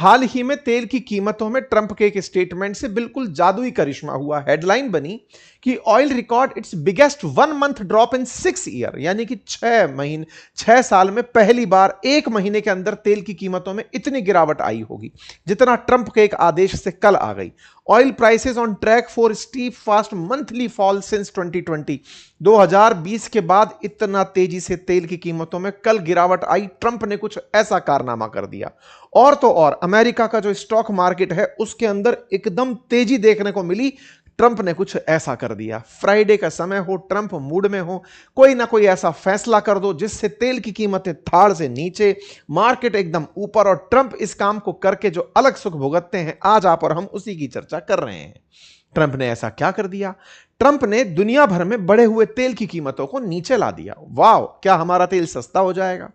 हाल ही में तेल की कीमतों में ट्रंप के एक स्टेटमेंट से बिल्कुल जादुई करिश्मा हुआ। हेडलाइन बनी कि oil record it's biggest 1 month drop in 6 year, यानी कि 6 साल में पहली बार एक महीने के अंदर तेल की कीमतों में इतनी गिरावट आई होगी जितना ट्रंप के एक आदेश से कल आ गई। Oil prices on track for steep fast monthly fall since 2020। 2020 के बाद इतना तेजी से तेल की कीमतों में कल गिरावट आई। ट्रंप ने कुछ ऐसा कारनामा कर दिया। और तो और अमेरिका का जो स्टॉक मार्केट है उसके अंदर एकदम तेजी देखने को मिली। ट्रंप ने कुछ ऐसा कर दिया। फ्राइडे का समय हो, ट्रंप मूड में हो, कोई ना कोई ऐसा फैसला कर दो जिससे तेल की कीमतें थाड़ से नीचे, मार्केट एकदम ऊपर, और ट्रंप इस काम को करके जो अलग सुख भुगतते हैं, आज आप और हम उसी की चर्चा कर रहे हैं। ट्रंप ने ऐसा क्या कर दिया? ट्रंप ने दुनिया भर में बढ़े हुए तेल की कीमतों को नीचे ला दिया। वाह, क्या हमारा तेल सस्ता हो जाएगा?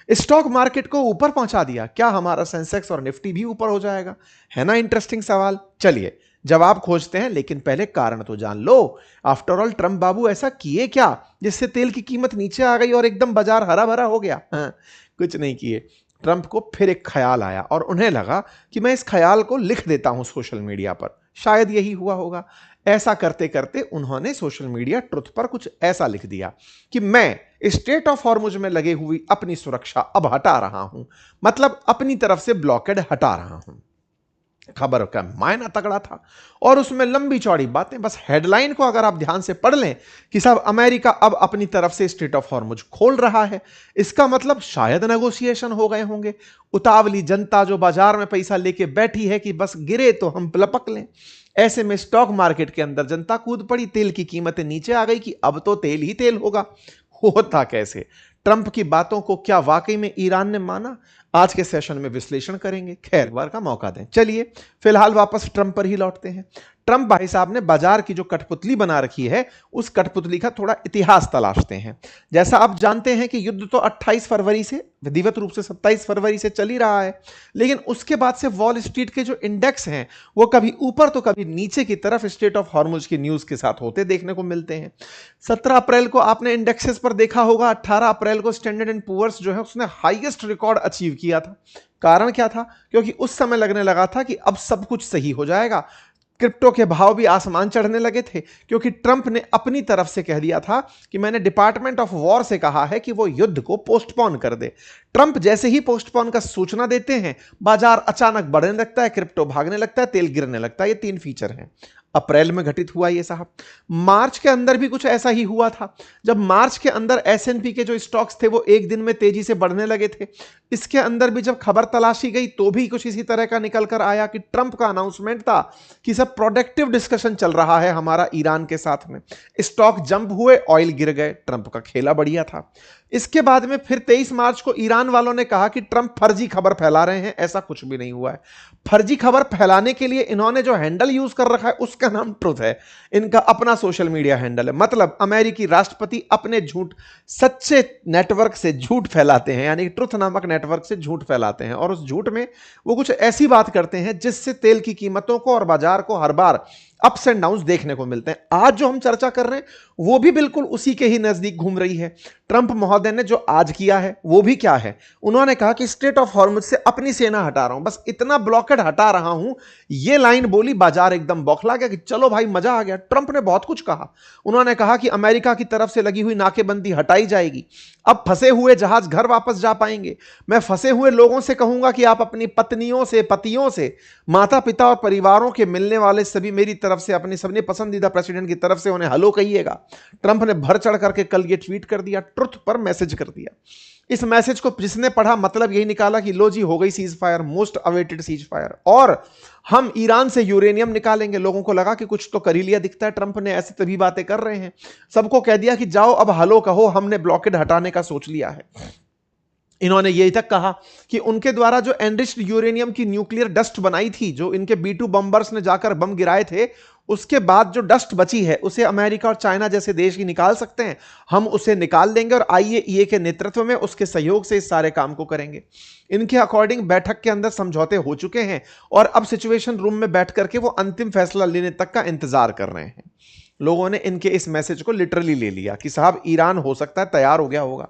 स्टॉक मार्केट को ऊपर पहुंचा दिया। क्या हमारा सेंसेक्स और निफ्टी भी ऊपर हो जाएगा? है ना इंटरेस्टिंग सवाल। चलिए जवाब खोजते हैं, लेकिन पहले कारण तो जान लो। आफ्टर ऑल ट्रंप बाबू ऐसा किए क्या जिससे तेल की कीमत नीचे आ गई और एकदम बाजार हरा भरा हो गया? हाँ, कुछ नहीं किए। ट्रंप को फिर एक ख्याल आया और उन्हें लगा कि मैं इस ख्याल को लिख देता हूं सोशल मीडिया पर। शायद यही हुआ होगा। ऐसा करते करते उन्होंने सोशल मीडिया ट्रुथ पर कुछ ऐसा लिख दिया कि मैं स्टेट ऑफ हॉर्मुज में लगे हुई अपनी सुरक्षा अब हटा रहा हूं, मतलब अपनी तरफ से ब्लॉकेड हटा रहा हूं। खबर का मायना तगड़ा था और उसमें लंबी चौड़ी बातें। बस हेडलाइन को अगर आप ध्यान से पढ़ लें कि साहब अमेरिका अब अपनी तरफ से स्ट्रेट ऑफ हॉर्मुज खोल रहा है, इसका मतलब शायद नेगोशिएशन हो गए होंगे। उतावली जनता जो बाजार में पैसा लेके बैठी है कि बस गिरे तो हम लपक लें, ऐसे में स्टॉक मार्केट के अंदर जनता कूद पड़ी। तेल की कीमतें नीचे आ गई कि अब तो तेल ही तेल होगा। होता कैसे? ट्रंप की बातों को क्या वाकई में ईरान ने माना? आज के सेशन में विश्लेषण करेंगे। खैर, बार का मौका दें। चलिए फिलहाल वापस ट्रंप पर ही लौटते हैं। ट्रंप भाई साहब ने बाजार की जो कठपुतली बना रखी है, उस कठपुतली का थोड़ा इतिहास तलाशते हैं। जैसा आप जानते हैं कि युद्ध तो 28 फरवरी से, विधिवत रूप से 27 फरवरी से चल ही रहा है, लेकिन उसके बाद से वॉल स्ट्रीट के जो इंडेक्स हैं वो कभी ऊपर तो कभी नीचे की तरफ स्टेट ऑफ हॉर्मुज की न्यूज के साथ होते देखने को मिलते हैं। 17 अप्रैल को आपने इंडेक्सेस पर देखा होगा, 18 अप्रैल को स्टैंडर्ड एंड पुअर्स जो है उसने हाईएस्ट रिकॉर्ड अचीव किया था। कारण क्या था? क्योंकि उस समय लगने लगा था कि अब सब कुछ सही हो जाएगा। क्रिप्टो के भाव भी आसमान चढ़ने लगे थे क्योंकि ट्रंप ने अपनी तरफ से कह दिया था कि मैंने डिपार्टमेंट ऑफ वॉर से कहा है कि वो युद्ध को पोस्टपोन कर दे। ट्रंप जैसे ही पोस्टपोन का सूचना देते हैं, बाजार अचानक बढ़ने लगता है, क्रिप्टो भागने लगता है, तेल गिरने लगता है। ये 3 फीचर हैं। अप्रैल में घटित हुआ ये साहब। मार्च के अंदर भी कुछ ऐसा ही हुआ था। जब मार्च के अंदर एसएनपी के जो स्टॉक्स थे वो एक दिन में तेजी से बढ़ने लगे थे। इसके अंदर भी जब खबर तलाशी गई तो भी कुछ इसी तरह का निकल कर आया कि ट्रंप का अनाउंसमेंट था कि सब प्रोडक्टिव डिस्कशन चल रहा है हमारा ईरान के साथ में। स्टॉक जंप हुए, ऑयल गिर गए। ट्रंप का खेला बढ़िया था। इसके बाद में फिर 23 मार्च को ईरान वालों ने कहा कि ट्रंप फर्जी खबर फैला रहे हैं। ऐसा कुछ भी नहीं हुआ है। फर्जी खबर फैलाने के लिए इन्होंने जो हैंडल यूज कर रखा है उसका नाम ट्रुथ है। इनका अपना सोशल मीडिया हैंडल है। मतलब अमेरिकी राष्ट्रपति अपने झूठ सच्चे नेटवर्क से झूठ फैलाते हैं, यानी ट्रुथ नामक नेटवर्क से झूठ फैलाते हैं, और उस झूठ में वो कुछ ऐसी बात करते हैं जिससे तेल की कीमतों को और बाजार को हर बार अप्स एंड डाउन्स देखने को मिलते हैं। आज जो हम चर्चा कर रहे हैं वो भी बिल्कुल उसी के ही नजदीक घूम रही है। ट्रंप महोदय ने जो आज किया है वो भी क्या है? उन्होंने कहा कि स्ट्रेट ऑफ हॉर्मुज से अपनी सेना हटा रहा हूं, बस इतना ब्लॉकेड हटा रहा हूं। ये लाइन बोली, बाजार एकदम बौखला गया कि चलो भाई मजा आ गया। ट्रंप ने बहुत कुछ कहा। उन्होंने कहा कि अमेरिका की तरफ से लगी हुई नाकेबंदी हटाई जाएगी, अब फंसे हुए जहाज घर वापस जा पाएंगे। मैं फंसे हुए लोगों से कहूंगा कि आप अपनी पत्नियों से, पतियों से, माता पिता और परिवारों के मिलने वाले सभी मेरी तरफ से, अपने सबने पसंदीदा प्रेसिडेंट की तरफ से उन्हें हेलो कहिएगा। ट्रंप ने भर चढ़ करके कल ये ट्वीट कर दिया, ट्रुथ पर मैसेज कर दिया। इस मैसेज को जिसने पढ़ा मतलब यही निकाला कि लो जी हो गई cease fire, most awaited cease fire, और हम ईरान से यूरेनियम निकालेंगे। लोगों को लगा कि कुछ तो कर ही लिया दिखता है ट्रंप ने, ऐसे तभी बातें कर रहे हैं। सबको कह दिया कि जाओ अब हेलो कहो, हमने ब्लॉकेड हटाने का सोच लिया है। इन्होंने यही तक कहा कि उनके द्वारा जो एनरिच्ड यूरेनियम की न्यूक्लियर डस्ट बनाई थी, जो इनके B2 बम्बर्स ने जाकर बम गिराए थे, उसके बाद जो डस्ट बची है उसे अमेरिका और चाइना जैसे देश ही निकाल सकते हैं। हम उसे निकाल देंगे और IAEA के नेतृत्व में उसके सहयोग से इस सारे काम को करेंगे। इनके अकॉर्डिंग बैठक के अंदर समझौते हो चुके हैं और अब सिचुएशन रूम में बैठ करके वो अंतिम फैसला लेने तक का इंतजार कर रहे हैं। लोगों ने इनके इस मैसेज को लिटरली ले लिया कि साहब ईरान हो सकता है तैयार हो गया होगा।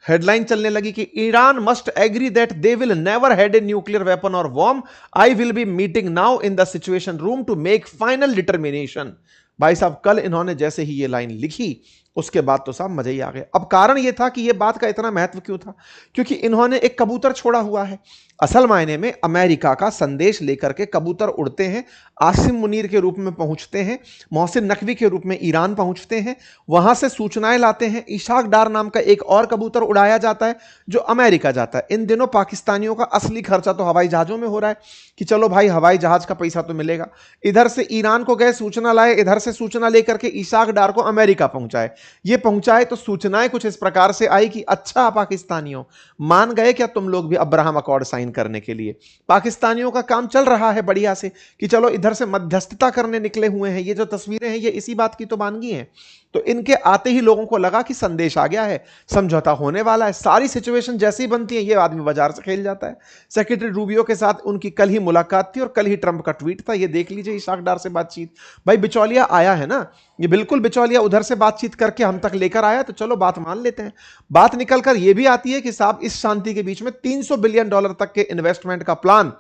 हेडलाइन चलने लगी कि Iran must agree that they will never had a nuclear weapon और bomb, I will be meeting now in the situation room to make final determination. भाई साहब कल इन्होंने जैसे ही ये लाइन लिखी उसके बाद तो साहब मजे ही आ गए। अब कारण ये था कि ये बात का इतना महत्व क्यों था, क्योंकि इन्होंने एक कबूतर छोड़ा हुआ है। असल मायने में अमेरिका का संदेश लेकर के कबूतर उड़ते हैं, आसिम मुनीर के रूप में पहुंचते हैं, मोहसिन नकवी के रूप में ईरान पहुंचते हैं, वहां से सूचनाएं लाते हैं। इशाक डार नाम का एक और कबूतर उड़ाया जाता है जो अमेरिका जाता है। इन दिनों पाकिस्तानियों का असली खर्चा तो हवाई जहाजों में हो रहा है कि चलो भाई हवाई जहाज का पैसा तो मिलेगा। इधर से ईरान को गए सूचना लाए, इधर से सूचना लेकर के इशाक डार को अमेरिका पहुंचाए। ये पहुंचाए तो सूचनाएं कुछ इस प्रकार से आई कि अच्छा पाकिस्तानियों मान गए क्या तुम लोग भी अब्राहम अकॉर्ड साइन करने के लिए। पाकिस्तानियों का काम चल रहा है बढ़िया से कि चलो इधर से मध्यस्थता करने निकले हुए हैं। ये जो तस्वीरें हैं ये इसी बात की तो बानगी हैं। तो इनके आते ही लोगों को लगा कि संदेश आ गया है, समझौता होने वाला है। सारी सिचुएशन जैसी बनती है ये आदमी बाजार से खेल जाता है। सेक्रेटरी रूबियो के साथ उनकी कल ही मुलाकात थी और कल ही ट्रंप का ट्वीट था। ये देख लीजिए इशाक डार से बातचीत। भाई बिचौलिया आया है ना, ये बिल्कुल बिचौलिया उधर से बातचीत करके हम तक लेकर आया, तो चलो बात मान लेते हैं। बात निकल कर यह भी आती है कि साहब इस शांति के बीच में $300 बिलियन तक के इन्वेस्टमेंट का प्लान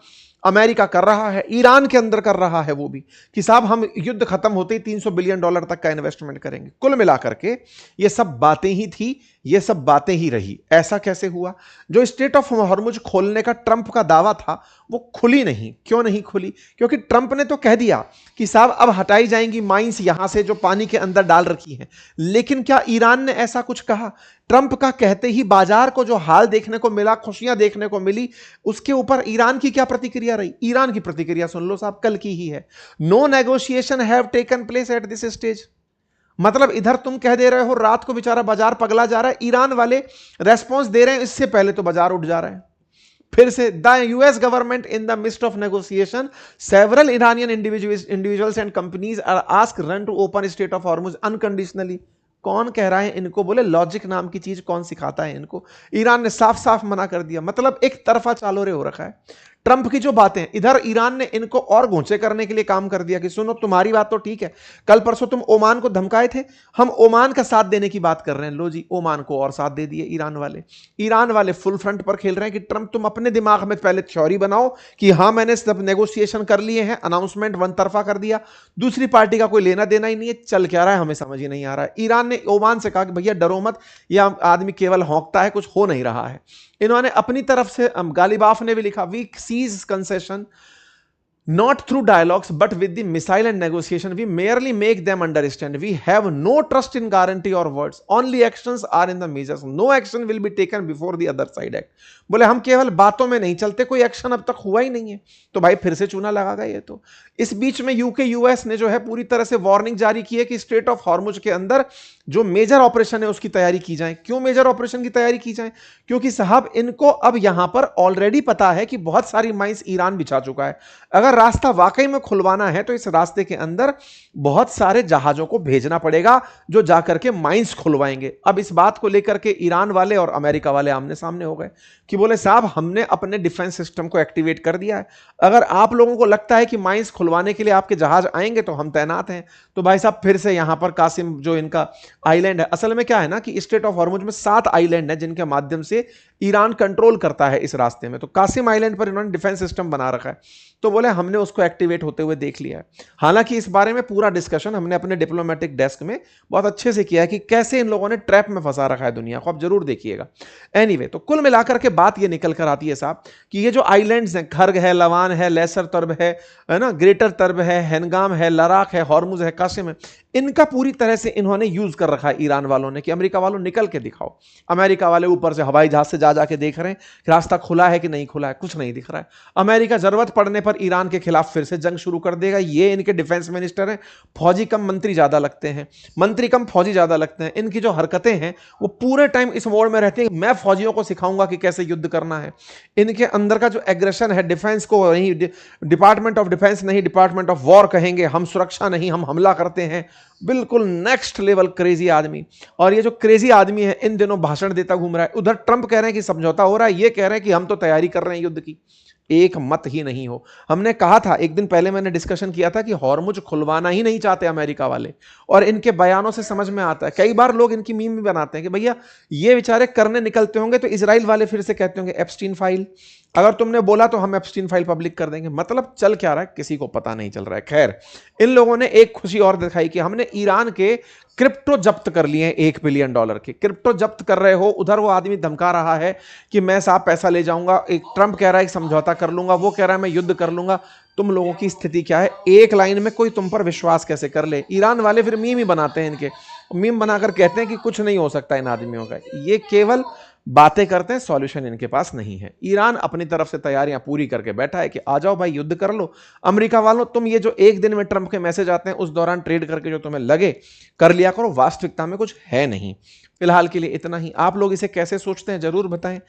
अमेरिका कर रहा है, ईरान के अंदर कर रहा है वो भी, कि साहब हम युद्ध खत्म होते ही $300 बिलियन तक का इन्वेस्टमेंट करेंगे। कुल मिलाकर के ये सब बातें ही थी, ये सब बातें ही रही। ऐसा कैसे हुआ? जो स्ट्रेट ऑफ हॉर्मुज खोलने का ट्रंप का दावा था वो खुली नहीं। क्यों नहीं खुली? क्योंकि ट्रंप ने तो कह दिया कि साहब अब हटाई जाएंगी माइंस यहां से जो पानी के अंदर डाल रखी हैं। लेकिन क्या ईरान ने ऐसा कुछ कहा? ट्रंप का कहते ही बाजार को जो हाल देखने को मिला, खुशियां देखने को मिली, उसके ऊपर ईरान की क्या प्रतिक्रिया रही? ईरान की प्रतिक्रिया सुन लो साहब, कल की ही है। No negotiation have taken place at this stage. मतलब इधर तुम कह दे रहे हो रात को बेचारा बाजार पगला जा रहा है, ईरान वाले रेस्पॉन्स दे रहे हैं इससे पहले तो बाजार उठ जा रहा है। फिर से the US government in the mist of negotiation several Iranian individuals and companies are asking to open state of Hormuz unconditionally. कौन कह रहा है इनको? बोले लॉजिक नाम की चीज कौन सिखाता है इनको? ईरान ने साफ साफ मना कर दिया। मतलब एक तरफा चालोरे हो रखा है। ट्रंप की जो बातें, इधर ईरान ने इनको और घोंचे करने के लिए काम कर दिया कि सुनो तुम्हारी बात तो ठीक है, कल परसों तुम ओमान को धमकाए थे, हम ओमान का साथ देने की बात कर रहे हैं। लो जी, ओमान को और साथ दे दिए ईरान वाले। ईरान वाले फुल फ्रंट पर खेल रहे हैं कि ट्रंप तुम अपने दिमाग में पहले थ्योरी बनाओ कि हाँ मैंने सब नेगोशिएशन कर लिए हैं, अनाउंसमेंट वन तरफा कर दिया, दूसरी पार्टी का कोई लेना देना ही नहीं है, चल क्या रहा है हमें समझ ही नहीं आ रहा है। ईरान ने ओमान से कहा कि भैया डरो मत, यह आदमी केवल हौंकता है, कुछ हो नहीं रहा है। इन्होंने अपनी तरफ से, गालिबाफ ने भी लिखा, we seize concession not through dialogues but with the missile and negotiation we merely make them understand we have no trust in guarantee or words, only actions are in the measures, no action will be taken before the other side act। बोले हम केवल बातों में नहीं चलते, कोई action अब तक हुआ ही नहीं है। तो भाई फिर से चूना लगा गया ये तो। इस बीच में यूके यूएस ने जो है पूरी तरह से वार्निंग जारी की है कि स्ट्रेट ऑफ हॉर्मुज के अंदर जो मेजर ऑपरेशन है उसकी तैयारी की जाए। क्यों मेजर ऑपरेशन की तैयारी की जाए? क्योंकि साहब इनको अब यहां पर ऑलरेडी पता है कि बहुत सारी माइंस ईरान बिछा चुका है। अगर रास्ता वाकई में खुलवाना है तो इस रास्ते के अंदर बहुत सारे जहाजों को भेजना पड़ेगा जो जाकर के माइंस खुलवाएंगे। अब इस बात को लेकर के ईरान वाले और अमेरिका वाले आमने सामने हो गए कि बोले साहब हमने अपने डिफेंस सिस्टम को एक्टिवेट कर दिया है, अगर आप लोगों को लगता है कि माइंस खुलवाने के लिए आपके जहाज आएंगे तो हम तैनात हैं। तो भाई साहब फिर से यहां पर कासिम जो इनका आइलैंड है, असल में क्या है ना कि स्ट्रेट ऑफ हॉर्मुज में 7 आइलैंड है जिनके माध्यम से ईरान कंट्रोल करता है इस रास्ते में। तो कासिम आइलैंड पर इन्होंने डिफेंस सिस्टम बना रखा है। तो बोले हमने उसको एक्टिवेट होते हुए देख लिया है। हालांकि इस बारे में पूरा डिस्कशन हमने अपने डिप्लोमेटिक डेस्क में बहुत अच्छे से किया है कि कैसे इन लोगों ने ट्रैप में फंसा रखा है दुनिया को, आप जरूर देखिएगा। एनीवे, तो कुल मिलाकर के बात ये निकल कर आती है साहब कि ये जो आइलैंड्स हैं, खर्ग है, लवान है, लेसर तर्ब है ना, ग्रेटर तर्ब है, हैनगाम है, लराक है, हॉर्मुज है, कासिम है, इनका पूरी तरह से इन्होंने यूज कर रखा है ईरान वालों ने कि अमेरिका वालों निकल के दिखाओ। अमेरिका वाले ऊपर से हवाई जहाज से जा जाके देख रहे हैं रास्ता खुला है कि नहीं खुला है, कुछ नहीं दिख रहा है। अमेरिका जरूरत पड़ने पर ईरान के खिलाफ फिर से जंग शुरू कर देगा। ये इनके डिफेंस मिनिस्टर हैं, फौजी कम मंत्री ज्यादा लगते हैं, मंत्री कम फौजी ज्यादा लगते हैं। इनकी जो हरकतें हैं वो पूरे टाइम इस मोड में रहती है मैं फौजियों को सिखाऊंगा कि कैसे युद्ध करना है। इनके अंदर का जो एग्रेशन है, डिफेंस को नहीं डिपार्टमेंट ऑफ डिफेंस नहीं डिपार्टमेंट ऑफ वॉर कहेंगे, हम सुरक्षा नहीं हम हमला करते हैं, बिल्कुल नेक्स्ट लेवल क्रेजी आदमी। और ये जो क्रेजी आदमी है इन दिनों भाषण देता घूम रहा है। उधर ट्रंप कह रहे हैं कि समझौता हो रहा है, ये कह रहे हैं कि हम तो तैयारी कर रहे हैं युद्ध की। एक मत ही नहीं हो। हमने कहा था, एक दिन पहले मैंने डिस्कशन किया था कि हॉर्मुज खुलवाना ही नहीं चाहते अमेरिका वाले, और इनके बयानों से समझ में आता है। कई बार लोग इनकी मीम भी बनाते हैं कि भैया ये बेचारे करने निकलते होंगे तो इजराइल वाले फिर से कहते होंगे एप्स्टीन फाइल, अगर तुमने बोला तो हम एप्स्टीन फाइल पब्लिक कर देंगे। मतलब चल क्या रहा है किसी को पता नहीं चल रहा है। खैर, इन लोगों ने एक खुशी और दिखाई कि हमने ईरान के क्रिप्टो जब्त कर लिए हैं, $1 बिलियन के क्रिप्टो जब्त कर रहे हो। उधर वो आदमी धमका रहा है कि मैं साहब पैसा ले जाऊंगा, एक ट्रंप कह रहा है एक समझौता कर लूंगा, वो कह रहा है मैं युद्ध कर लूंगा। तुम लोगों की स्थिति क्या है? एक लाइन में कोई तुम पर विश्वास कैसे कर ले? ईरान वाले फिर मीम ही बनाते हैं, इनके मीम बनाकर कहते हैं कि कुछ नहीं हो सकता इन आदमियों का। ये केवल बातें करते हैं, सॉल्यूशन इनके पास नहीं है। ईरान अपनी तरफ से तैयारियां पूरी करके बैठा है कि आ जाओ भाई युद्ध कर लो। अमेरिका वालों, तुम ये जो एक दिन में ट्रंप के मैसेज आते हैं उस दौरान ट्रेड करके जो तुम्हें लगे कर लिया करो, वास्तविकता में कुछ है नहीं। फिलहाल के लिए इतना ही। आप लोग इसे कैसे सोचते हैं जरूर बताएं।